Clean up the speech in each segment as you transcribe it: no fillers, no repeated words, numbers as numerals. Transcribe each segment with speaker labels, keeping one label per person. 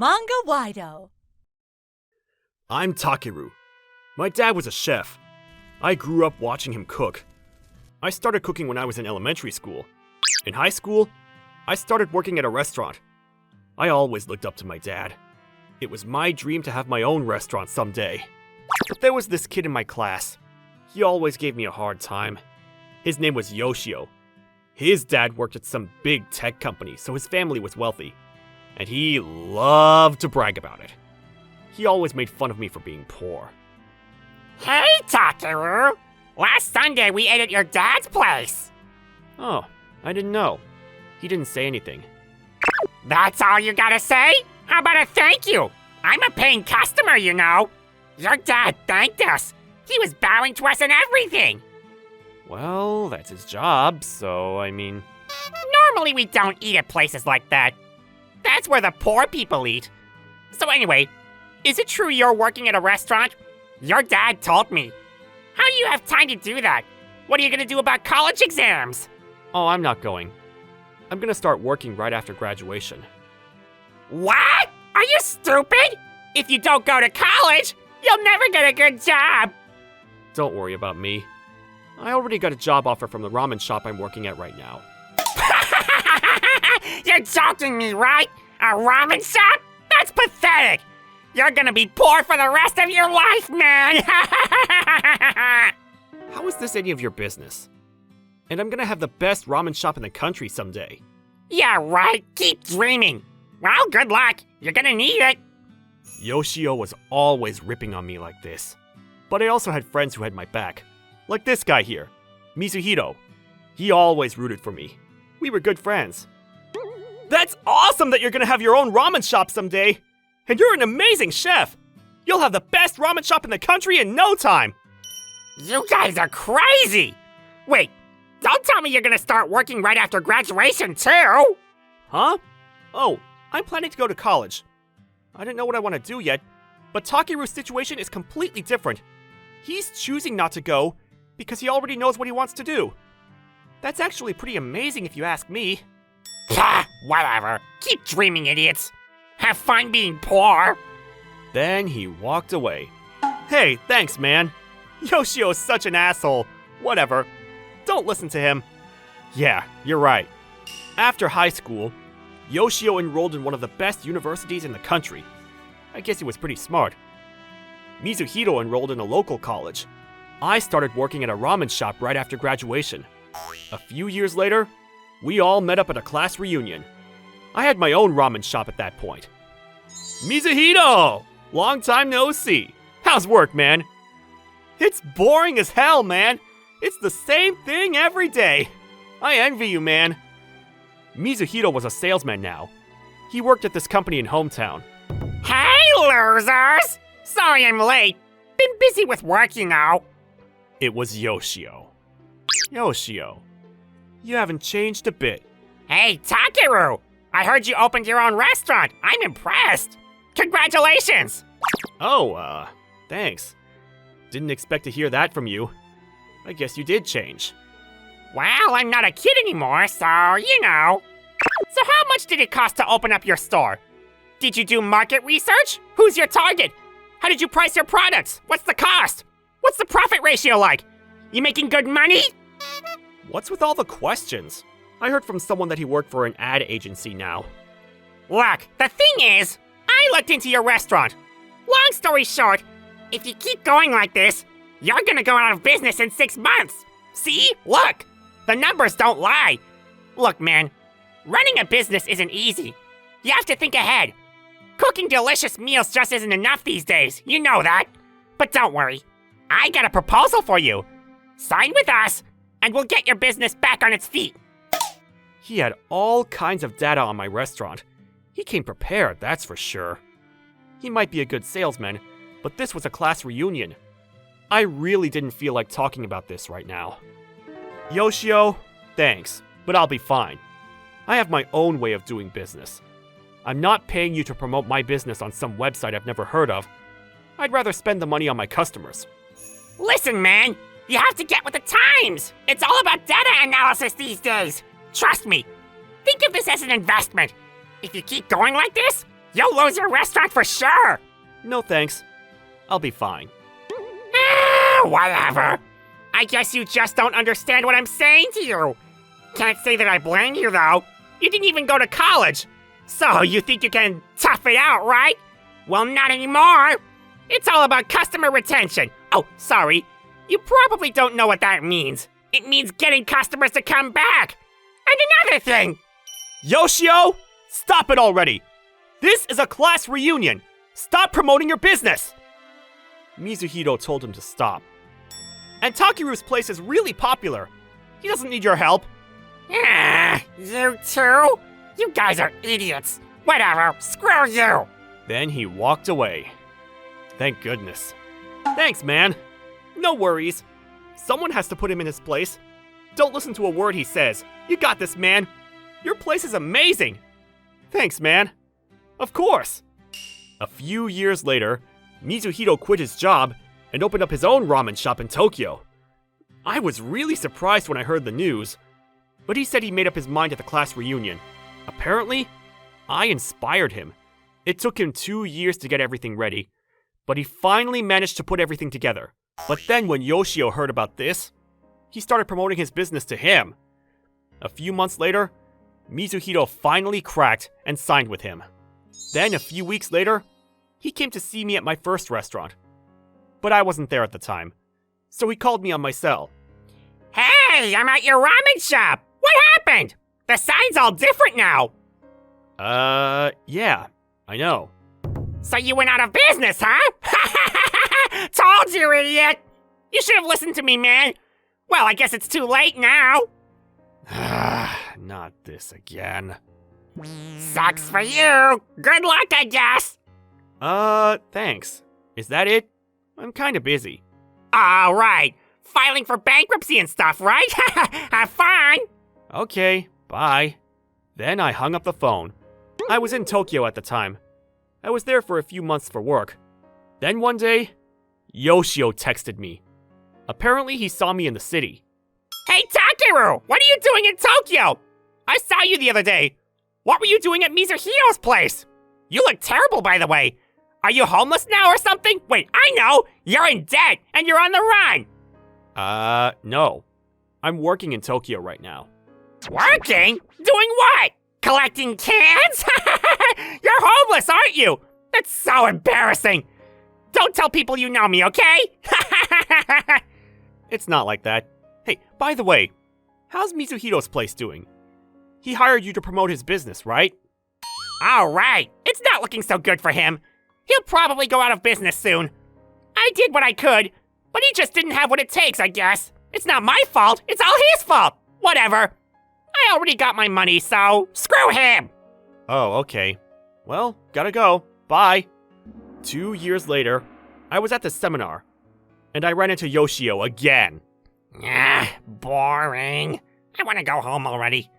Speaker 1: Manga Wido.
Speaker 2: I'm Takeru. My dad was a chef. I grew up watching him cook. I started cooking when I was in elementary school. In high school, I started working at a restaurant. I always looked up to my dad. It was my dream to have my own restaurant someday. But there was this kid in my class. He always gave me a hard time. His name was Yoshio. His dad worked at some big tech company, so his family was wealthy. And he loved to brag about it. He always made fun of me for being poor.
Speaker 3: Hey, Takeru! Last Sunday we ate at your dad's place.
Speaker 2: Oh, I didn't know. He didn't say anything.
Speaker 3: That's all you gotta say? How about a thank you? I'm a paying customer, you know. Your dad thanked us. He was bowing to us and everything.
Speaker 2: Well, that's his job, so I mean...
Speaker 3: Normally we don't eat at places like that. That's where the poor people eat. So anyway, is it true you're working at a restaurant? Your dad told me. How do you have time to do that? What are you gonna do about college exams?
Speaker 2: Oh, I'm not going. I'm gonna start working right after graduation.
Speaker 3: What? Are you stupid? If you don't go to college, you'll never get a good job.
Speaker 2: Don't worry about me. I already got a job offer from the ramen shop I'm working at right now.
Speaker 3: You're joking me, right? A ramen shop? That's pathetic. You're gonna be poor for the rest of your life, man.
Speaker 2: How is this any of your business? And I'm gonna have the best ramen shop in the country someday.
Speaker 3: Yeah, right. Keep dreaming. Well, good luck. You're gonna need it.
Speaker 2: Yoshio was always ripping on me like this. But I also had friends who had my back. Like this guy here, Mizuhiro. He always rooted for me. We were good friends. That's awesome that you're gonna have your own ramen shop someday! And you're an amazing chef! You'll have the best ramen shop in the country in no time!
Speaker 3: You guys are crazy! Wait, don't tell me you're gonna start working right after graduation, too!
Speaker 2: Huh? Oh, I'm planning to go to college. I didn't know what I want to do yet, but Takeru's situation is completely different. He's choosing not to go because he already knows what he wants to do. That's actually pretty amazing if you ask me.
Speaker 3: Ha! Whatever. Keep dreaming, idiots. Have fun being poor.
Speaker 2: Then he walked away. Hey, thanks, man. Yoshio's such an asshole. Whatever. Don't listen to him. Yeah, you're right. After high school, Yoshio enrolled in one of the best universities in the country. I guess he was pretty smart. Mizuhiro enrolled in a local college. I started working at a ramen shop right after graduation. A few years later, we all met up at a class reunion. I had my own ramen shop at that point. Mizuhiro! Long time no see. How's work, man? It's boring as hell, man. It's the same thing every day. I envy you, man. Mizuhiro was a salesman now. He worked at this company in hometown.
Speaker 3: Hey, losers! Sorry I'm late. Been busy with work, you know.
Speaker 2: It was Yoshio. Yoshio, you haven't changed a bit.
Speaker 3: Hey, Takeru! I heard you opened your own restaurant. I'm impressed. Congratulations!
Speaker 2: Oh, thanks. Didn't expect to hear that from you. I guess you did change.
Speaker 3: Well, I'm not a kid anymore, so you know. So how much did it cost to open up your store? Did you do market research? Who's your target? How did you price your products? What's the cost? What's the profit ratio like? You making good money?
Speaker 2: What's with all the questions? I heard from someone that he worked for an ad agency now.
Speaker 3: Look, the thing is, I looked into your restaurant. Long story short, if you keep going like this, you're gonna go out of business in 6 months. See? Look! The numbers don't lie. Look, man, running a business isn't easy. You have to think ahead. Cooking delicious meals just isn't enough these days. You know that. But don't worry. I got a proposal for you. Sign with us, and we'll get your business back on its feet.
Speaker 2: He had all kinds of data on my restaurant. He came prepared, that's for sure. He might be a good salesman, but this was a class reunion. I really didn't feel like talking about this right now. Yoshio, thanks, but I'll be fine. I have my own way of doing business. I'm not paying you to promote my business on some website I've never heard of. I'd rather spend the money on my customers.
Speaker 3: Listen, man, you have to get with the times. It's all about data analysis these days. Trust me. Think of this as an investment. If you keep going like this, You'll lose your restaurant for sure!
Speaker 2: No thanks. I'll be fine.
Speaker 3: Whatever. I guess you just don't understand what I'm saying to you. Can't say that I blame you, though. You didn't even go to college. So you think you can tough it out, right? Well, not anymore. It's all about customer retention. Oh, sorry. You probably don't know what that means. It means getting customers to come back. And another thing.
Speaker 2: Yoshio, stop it already. This is a class reunion. Stop promoting your business. Mizuhito told him to stop. And Takeru's place is really popular. He doesn't need your help.
Speaker 3: You two? You guys are idiots. Whatever, screw you.
Speaker 2: Then he walked away. Thank goodness. Thanks, man. No worries. Someone has to put him in his place. Don't listen to a word he says. You got this, man. Your place is amazing. Thanks, man. Of course. A few years later, Mizuhito quit his job and opened up his own ramen shop in Tokyo. I was really surprised when I heard the news, but he said he made up his mind at the class reunion. Apparently, I inspired him. It took him 2 years to get everything ready, but he finally managed to put everything together. But then when Yoshio heard about this, he started promoting his business to him. A few months later, Mizuhito finally cracked and signed with him. Then a few weeks later, he came to see me at my first restaurant. But I wasn't there at the time, so he called me on my cell.
Speaker 3: Hey, I'm at your ramen shop. What happened? The sign's all different now.
Speaker 2: Yeah, I know.
Speaker 3: So you went out of business, huh? Told you, idiot. You should have listened to me, man. Well, I guess it's too late now.
Speaker 2: Not this again.
Speaker 3: Sucks for you. Good luck, I guess.
Speaker 2: Thanks. Is that it? I'm kinda busy.
Speaker 3: All right. Filing for bankruptcy and stuff, right? Have fun.
Speaker 2: Okay, bye. Then I hung up the phone. I was in Tokyo at the time. I was there for a few months for work. Then one day, Yoshio texted me. Apparently he saw me in the city.
Speaker 3: Hey, Takeru! What are you doing in Tokyo? I saw you the other day. What were you doing at Mizuhito's place? You look terrible, by the way. Are you homeless now or something? Wait, I know! You're in debt, and you're on the run!
Speaker 2: No. I'm working in Tokyo right now.
Speaker 3: Working? Doing what? Collecting cans? You're homeless, aren't you? That's so embarrassing. Don't tell people you know me, okay?
Speaker 2: It's not like that. Hey, by the way, how's Mizuhito's place doing? He hired you to promote his business, right?
Speaker 3: All right. It's not looking so good for him. He'll probably go out of business soon. I did what I could, but he just didn't have what it takes, I guess. It's not my fault. It's all his fault. Whatever. I already got my money, so screw him.
Speaker 2: Oh, okay. Well, gotta go. Bye. 2 years later, I was at the seminar, and I ran into Yoshio again.
Speaker 3: Boring. I want to go home already.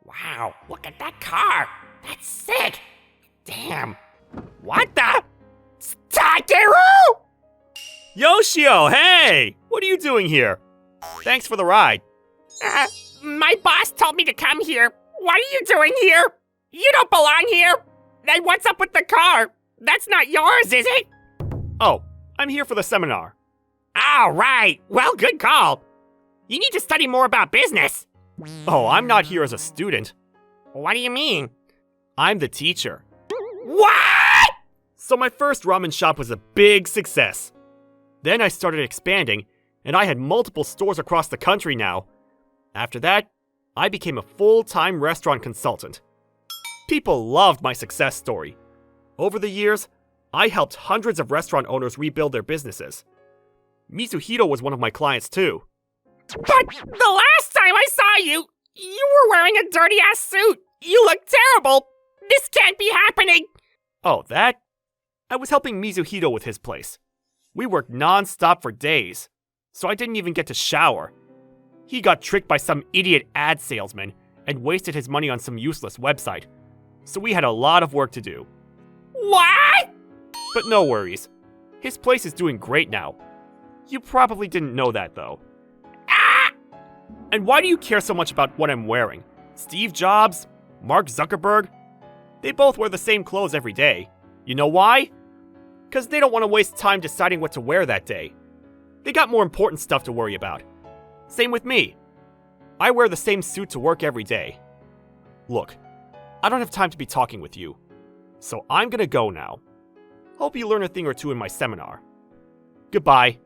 Speaker 3: Wow, look at that car. That's sick. Damn. What the? Takeru!
Speaker 2: Yoshio, hey! What are you doing here? Thanks for the ride.
Speaker 3: My boss told me to come here. What are you doing here? You don't belong here. Then what's up with the car? That's not yours, is it?
Speaker 2: Oh, I'm here for the seminar.
Speaker 3: All right. Well, good call. You need to study more about business.
Speaker 2: Oh, I'm not here as a student.
Speaker 3: What do you mean?
Speaker 2: I'm the teacher.
Speaker 3: What?
Speaker 2: So my first ramen shop was a big success. Then I started expanding, and I had multiple stores across the country now. After that, I became a full-time restaurant consultant. People loved my success story. Over the years, I helped hundreds of restaurant owners rebuild their businesses. Mizuhito was one of my clients too.
Speaker 3: But the last time I saw you, you were wearing a dirty-ass suit. You look terrible. This can't be happening.
Speaker 2: Oh, that? I was helping Mizuhito with his place. We worked non-stop for days, so I didn't even get to shower. He got tricked by some idiot ad salesman and wasted his money on some useless website. So we had a lot of work to do.
Speaker 3: What?
Speaker 2: But no worries. His place is doing great now. You probably didn't know that though.
Speaker 3: Ah!
Speaker 2: And why do you care so much about what I'm wearing? Steve Jobs? Mark Zuckerberg? They both wear the same clothes every day. You know why? Because they don't want to waste time deciding what to wear that day. They got more important stuff to worry about. Same with me. I wear the same suit to work every day. Look, I don't have time to be talking with you, so I'm gonna go now. Hope you learn a thing or two in my seminar. Goodbye.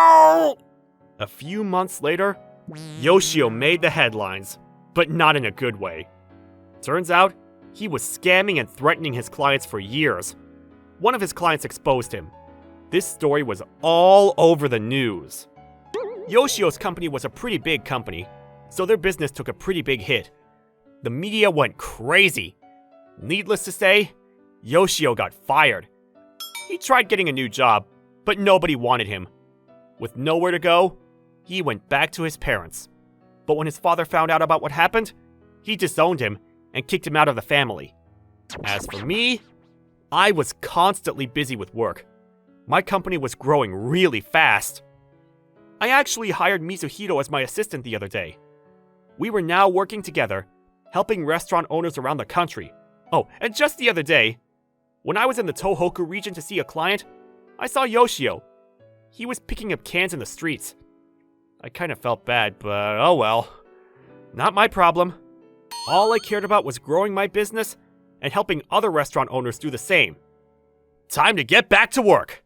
Speaker 3: No!
Speaker 2: A few months later, Yoshio made the headlines, but not in a good way. Turns out, he was scamming and threatening his clients for years. One of his clients exposed him. This story was all over the news. Yoshio's company was a pretty big company, so their business took a pretty big hit. The media went crazy. Needless to say, Yoshio got fired. He tried getting a new job, but nobody wanted him. With nowhere to go, he went back to his parents. But when his father found out about what happened, he disowned him and kicked him out of the family. As for me, I was constantly busy with work. My company was growing really fast. I actually hired Mizuhiro as my assistant the other day. We were now working together, helping restaurant owners around the country. Oh, and just the other day, when I was in the Tohoku region to see a client, I saw Yoshio. He was picking up cans in the streets. I kind of felt bad, but oh well. Not my problem. All I cared about was growing my business and helping other restaurant owners do the same. Time to get back to work!